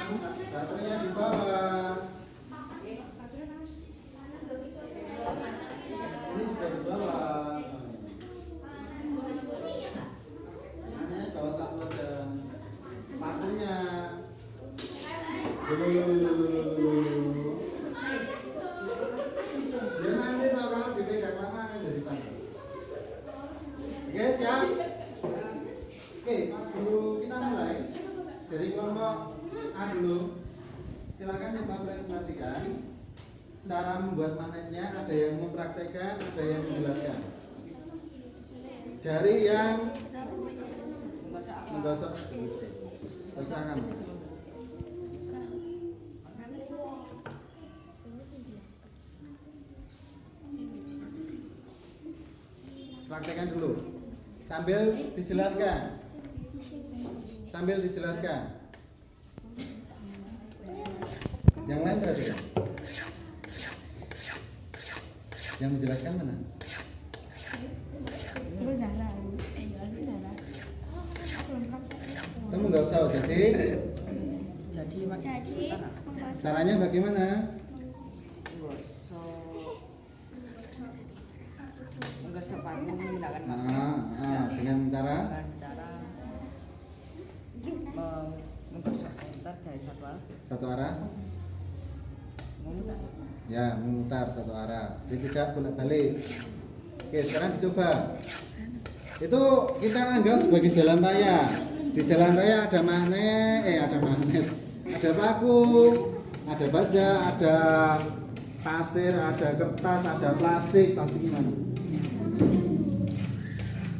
Baterainya di bawah. Ini sudah di bawah. Hanya bawa satu aja. Pakunya. Ya nanti tahu kalau dipegang mana jadi panas. Oke, siap? Oke, dulu kita mulai dari kelompok A dulu. Silakan coba presentasikan cara membuat magnetnya. Ada yang mempraktekkan, ada yang menjelaskan. Dari yang menggosok, gosok kamu. Praktekkan dulu sambil dijelaskan. Yang lain perhatikan. Yang menjelaskan mana? Kamu nggak usah. Jadi caranya bagaimana? Menggosok paku menggunakan Dengan cara menggosok enter dari satu arah. memutar. Ya, memutar satu arah. Jadi tidak bolak-balik. Oke, sekarang dicoba. Itu kita anggap sebagai jalan raya. Di jalan raya ada magnet, ada paku, ada baja, ada pasir, ada kertas, ada plastik gimana?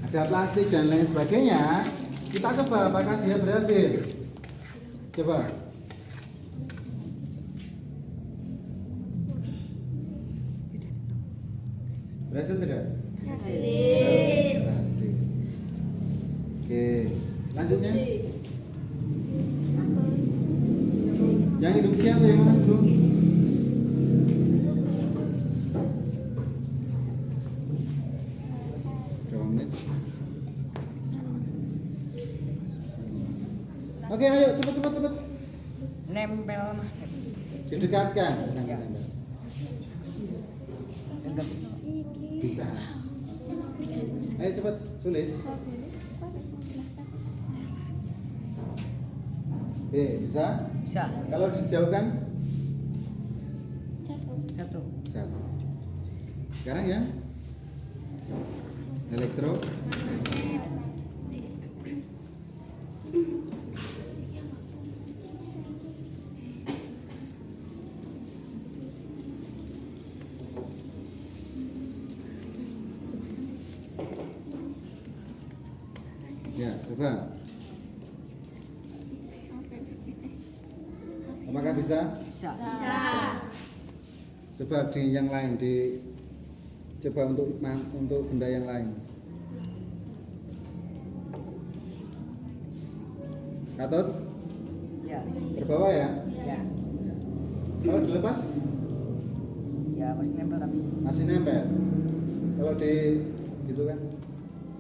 Ada plastik dan lain sebagainya. Kita coba apakah dia berhasil. Coba. Berhasil tidak? Berhasil. Oke, lanjutnya. Yang induksi atau yang mana dulu? Berapa menit? Oke, ayo cepet. Nempel magnet. Didekatkan. Enggak Bisa. Ayo cepet, tulis. Bisa? bisa. Kalau dijauhkan? Satu. Sekarang ya? Elektro. Ya, coba. Apakah bisa? Bisa. Coba di yang lain, coba untuk benda yang lain. Katod? Ya. Terbawa ya? Ya. Kalau dilepas? Ya masih nempel tapi Masih nempel. Kalau di gitu kan?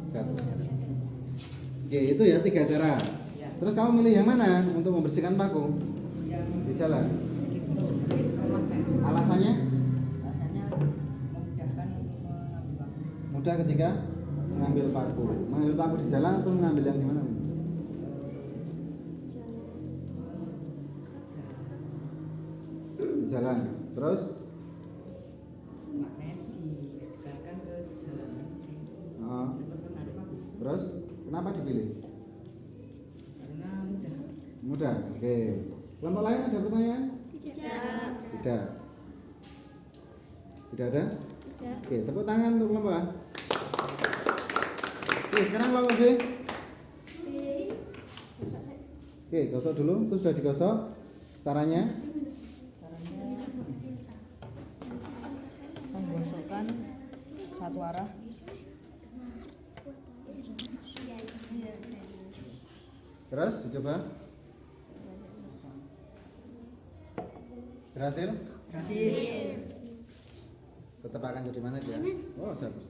Satu. Oke, itu ya 3 cara. Ya. Terus kamu milih yang mana untuk membersihkan paku? yang Di jalan. mudah ketika mengambil paku. Mengambil paku di jalan atau mengambil yang di mana? Di jalan. Terus magnet didekatkan ke jalan nanti. oh, Cepat menarik paku. terus kenapa dipilih? Karena mudah. Mudah. Oke. Kelompok lain ada pertanyaan? Tidak. Tidak. Tidak ada? Tidak. Oke, tepuk tangan untuk kelompok A. Oke, sekarang kelompok B. Oke, gosok dulu. Itu sudah digosok. Caranya? Menggosokkan satu arah. Terus dicoba. Berhasil? Kasih. Tetap akan jadi mana dia? Oh, bagus.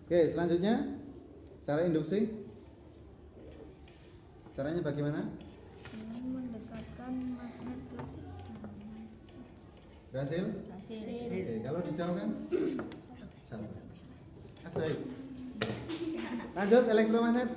Oke, selanjutnya cara induksi. Caranya bagaimana? Mendekatkan magnet ke Berhasil? hasil. Oke, kalau dijauhkan? Satu. Asik. Lanjut elektromagnet.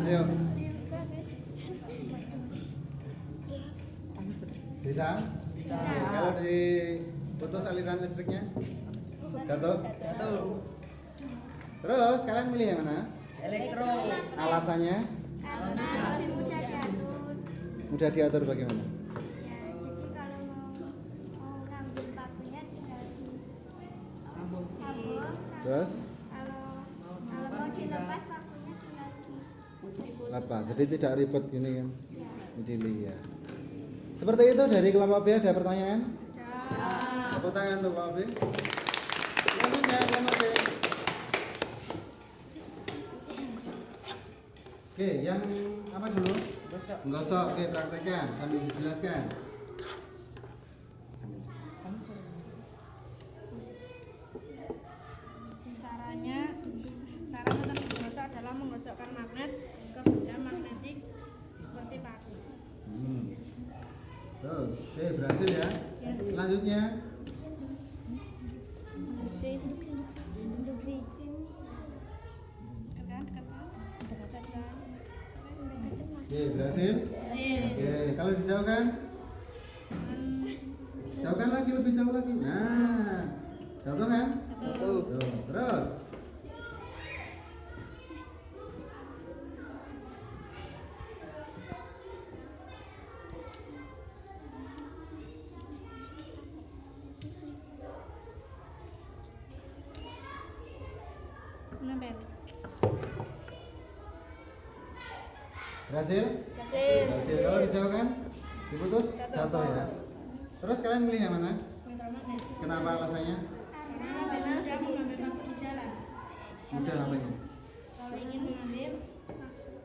Ayo. Bisa? Bisa. Kalau diputus aliran listriknya? Jatuh? Jatuh. Terus kalian milih yang mana? Elektro. Alasannya? Karena lebih mudah diatur. Mudah diatur bagaimana? Ya, jadi kalau mau ngambil pakunya tinggal di Sambung. sabun. Terus Kalau mau dilepas pakunya tinggal di lepas. Jadi tidak ribet gini kan? Jadi lihat. Seperti itu dari kelompok B ada pertanyaan? Tepuk tangan untuk kelompok B. Selanjutnya kelompok B. Oke, yang apa dulu? Gosok. Menggosok. Oke, praktekkan sambil dijelaskan. Caranya untuk menggosok adalah menggosokkan magnet ke benda magnetik seperti paku. Terus, oke berhasil ya. Selanjutnya, Induksi. Dekatkan. oke berhasil. Oke, kalau dijauhkan, jauhkan lagi lebih jauh lagi. Nah, jatuh kan? Jatuh. Tuh, terus. Nempel. Berhasil? Berhasil. Kalau dijauhkan, diputus, jatuh ya. Terus kalian milih yang mana? Magnet. Kenapa alasannya? Karena mudah mengambil paku di jalan. Mudah apanya? Kalau ingin mengambil,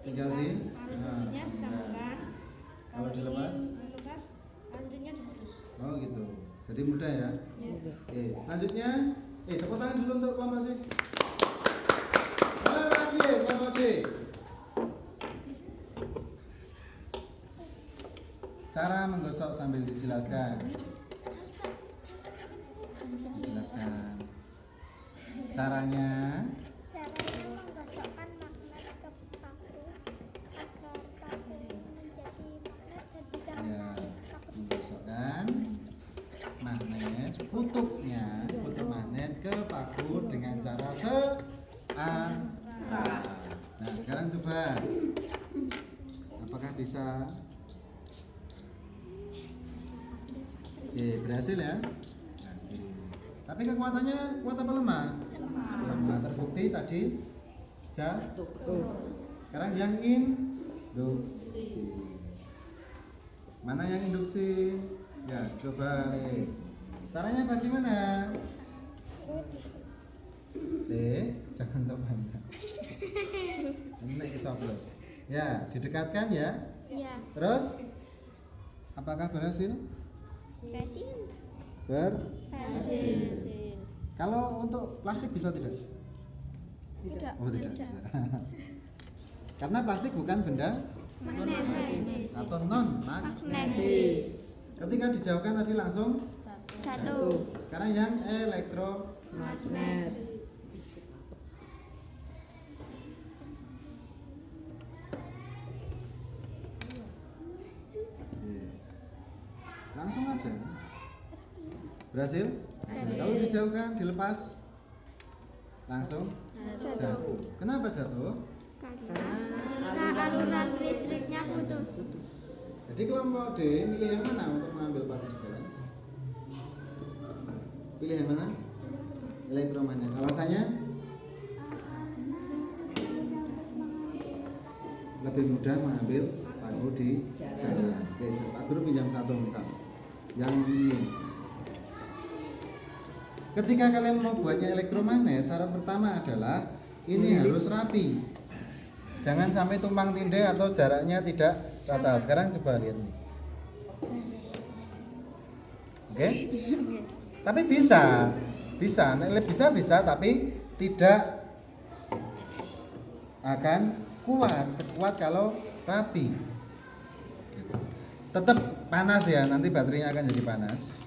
Tinggal di. arusnya disambungkan. Kalau dilepas? ingin melepas, arusnya diputus. Oh gitu. Jadi mudah ya. Oke, selanjutnya, tepuk tangan dulu untuk kelompok C. Terakhir kelompok D. Cara menggosok sambil dijelaskan. Dijelaskan. Caranya, caranya menggosokkan magnet ke paku agar paku menjadi magnet dan bisa ya, menarik paku. menggosokkan magnet kutub magnet ke paku dengan cara searah. Nah, sekarang coba. Apakah bisa? Oke, berhasil ya? Berhasil. Tapi kekuatannya kuat apa lemah? Lemah. Terbukti tadi jatuh. Sekarang yang induksi. Mana yang induksi? Ya, coba nih. Caranya bagaimana? Jangan terbanyak. Ini kecoblos. Ya, didekatkan ya. Iya. Terus, apakah berhasil? Resin. Berhasil. Kalau untuk plastik bisa tidak? Tidak. Oh tidak bisa. Karena plastik bukan benda Magnetis. atau non magnetis. Ketika dijauhkan tadi langsung. Satu. Sekarang yang elektromagnet. Langsung aja. Berhasil? Kalau dijauhkan, dilepas, langsung jatuh. Kenapa jatuh? Karena aliran listriknya putus. Jadi kelompok D milih yang mana untuk mengambil paku jalan? Pilih yang mana? Elektromagnet. Alasannya? Lebih mudah mengambil paku di jalan. Oke, Pak Guru pinjam satu misal. Yang ini. Ketika kalian mau buatnya elektromagnet, syarat pertama adalah ini harus rapi. Jangan sampai tumpang tindih atau jaraknya tidak rata. Sekarang coba lihat nih. Oke? Tapi bisa, bisa, tapi tidak akan kuat sekuat kalau rapi. Tetap panas ya, nanti baterainya akan jadi panas.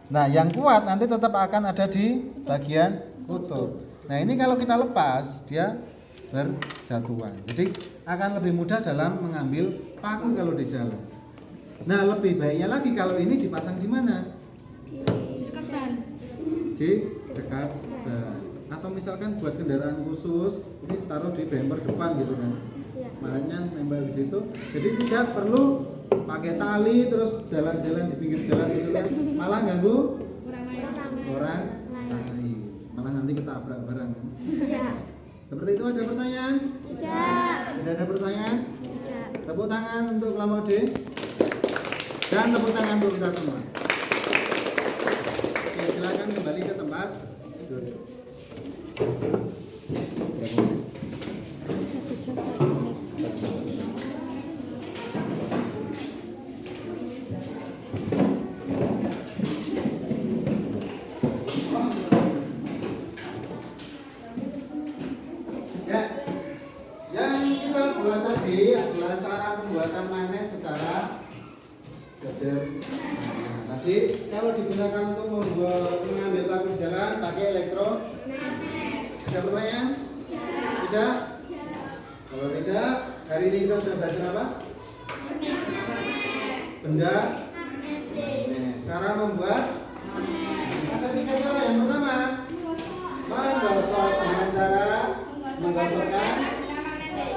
Nah, yang kuat nanti tetap akan ada di bagian kutub. Nah, ini kalau kita lepas, dia berjatuhan. Jadi akan lebih mudah dalam mengambil paku kalau di jalan. Nah, lebih baiknya lagi kalau ini dipasang di mana? Di dekat ban. Atau misalkan buat kendaraan khusus, ini taruh di bumper depan gitu kan. Makanya nempel di situ. Jadi tidak perlu pakai tali terus jalan-jalan di pinggir jalan gitu kan, malah ganggu orang lain, malah nanti ketabrak barang kan. Seperti itu. Ada pertanyaan? Tidak ada pertanyaan? Tepuk tangan untuk kelompok D dan tepuk tangan untuk kita semua. Oke, silakan kembali ke tempat duduk. Adalah cara pembuatan magnet secara sederhana. Tadi kalau digunakan untuk mengambil paku jalan pakai elektromagnet. Ada pertanyaan? Tidak? Kalau tidak, hari ini kita sudah belajar apa? Benda magnet. Cara membuat ada 3 cara. Yang pertama, menggosok dengan cara menggosokkan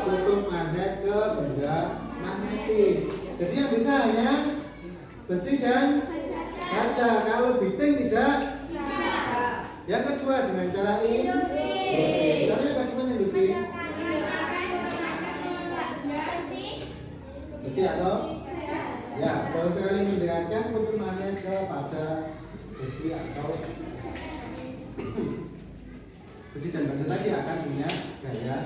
kutub magnet ke benda magnetis. Jadi yang bisa hanya besi dan kaca. Kalau biting tidak. Yang kedua dengan cara ini. Misalnya bagaimana induksi? Besi atau? Ya, baru sekali mendekatkan kutub magnet kepada besi atau besi dan besi tadi akan punya gaya.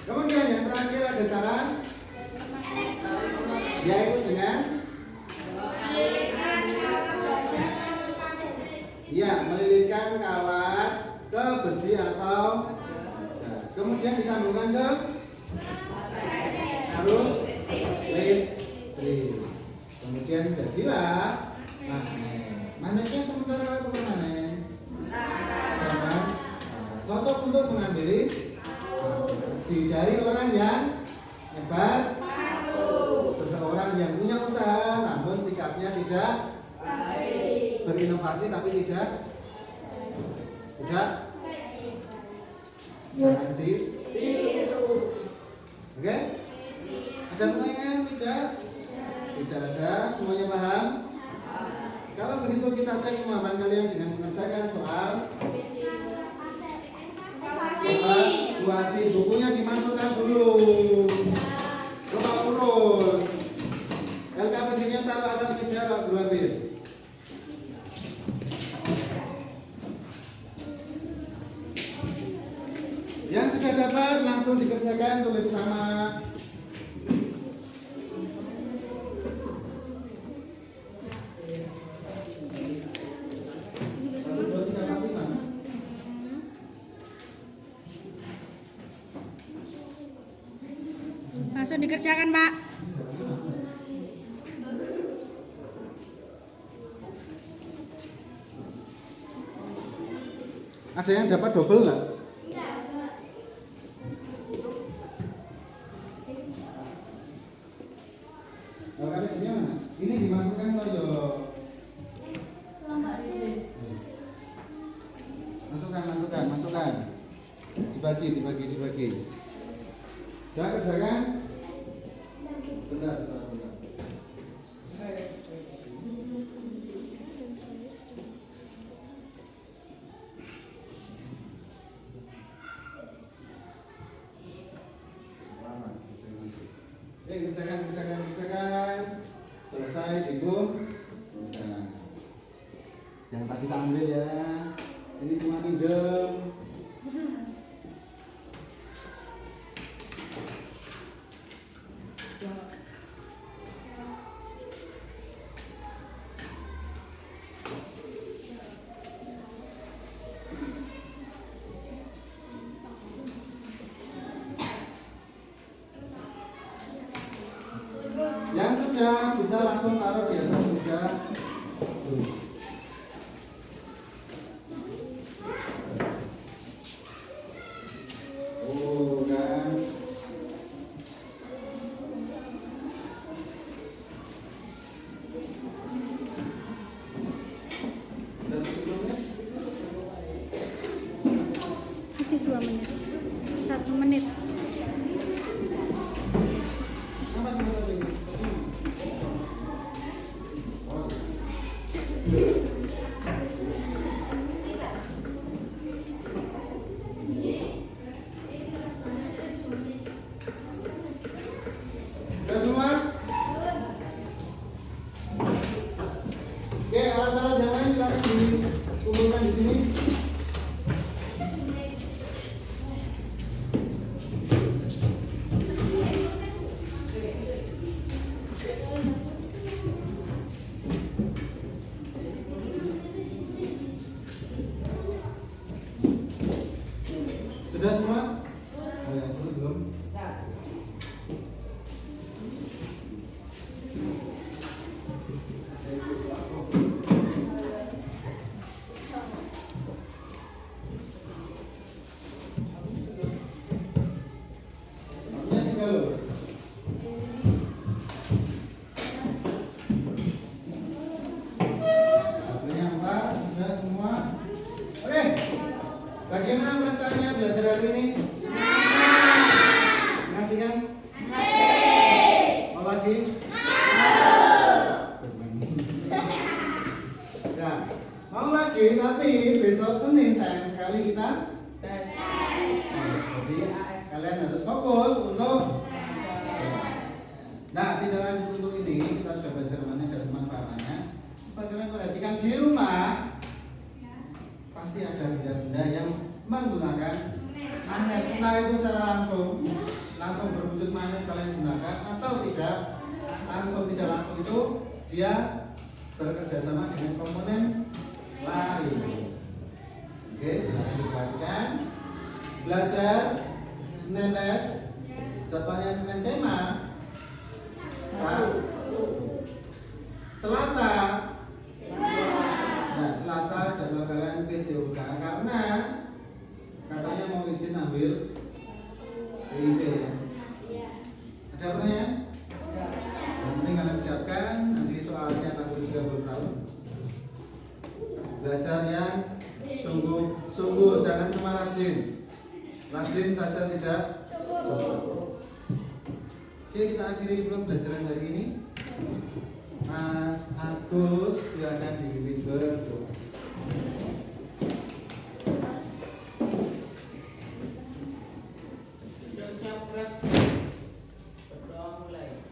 Kemudian yang terakhir ada cara, yaitu dengan melilitkan kawat ke besi atau kemudian disambungkan ke arus listrik. Kemudian jadilah magnet. Magnetnya sementara atau permanen? Sama. Cocok untuk mengambil dari orang yang hebat, seseorang yang punya usaha namun sikapnya tidak berinovasi tapi tidak jangan ditiru. Oke? Ada pertanyaan? Tidak ada. Semuanya paham? Kalau begitu kita cek pemahaman kalian dengan mengerjakan soal evaluasi. Bukunya dimasukkan dulu ke Pak Urus. LKPD-nya taruh atas meja, Pak Guru ambil. Yang sudah dapat langsung dikerjakan, tulis nama. Langsung dikerjakan, Pak. Ada yang dapat double nggak? Kalau kalian ini mana? Ini dimasukkan toyo. Kelompok C. Masukkan. Dibagi. Udah kerjakan? Bentar. Kerjakan. Selesai digum. Udah. Yang tadi tak ambil ya. Ini cuma pinjam. Yang sudah bisa langsung taruh di atas meja. Oh kan. Dan sebelumnya Masih 2 menit. 1 menit. apa cuma satu ini? Oh. Udah semua? Oke, alat-alat yang lain silakan dikumpulkan di sini. Sudah semua? Oh ya, sudah belum? Waktunya 3 loh. Waktunya 4, sudah semua? Oke. Bagaimana perasaannya belajar hari ini? Mengasihkan? Mau lagi? Ya, mau lagi tapi besok Senin sayang sekali kita. Jadi kalian harus fokus untuk. Nah, tidak lanjut untuk ini kita sudah belajar banyak dari manfaatnya. Coba kalian perhatikan di rumah. Pasti ada benda-benda yang menggunakan magnet, entah itu secara langsung berwujud magnet kalian gunakan atau tidak langsung itu dia bekerja sama dengan komponen lain. Oke, silakan diperhatikan. Belajar Senin tes, jadwalnya Senin tema, Selasa. Nah, Selasa jadwal kalian PJOK karena katanya mau izin ambil PIP ya. Ada pertanyaan? Yang penting kalian siapkan, nanti soalnya aku juga belum tahu. Belajar yang sungguh jangan cuma rajin saja tidak cukup. Oke, kita akhiri belum pelajaran hari ini. Mas Agus silakan dibimbing berdoa. Sudah siap gerak. Berdoa mulai.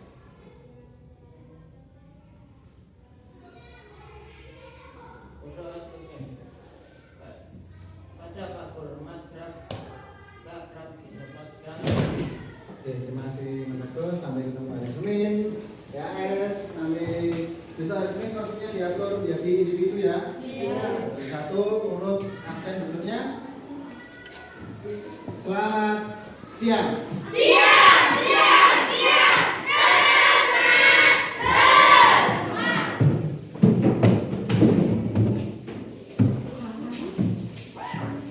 Berdoa selesai. Pada Pak Hormat gerak. Gerak. Oke, terima kasih Mas Agus. Sampai ketemu hari Senin. Ya, nanti besok hari Senin kursinya diatur menjadi individu ya. Iya. Satu urut absen bentuknya. Selamat siang.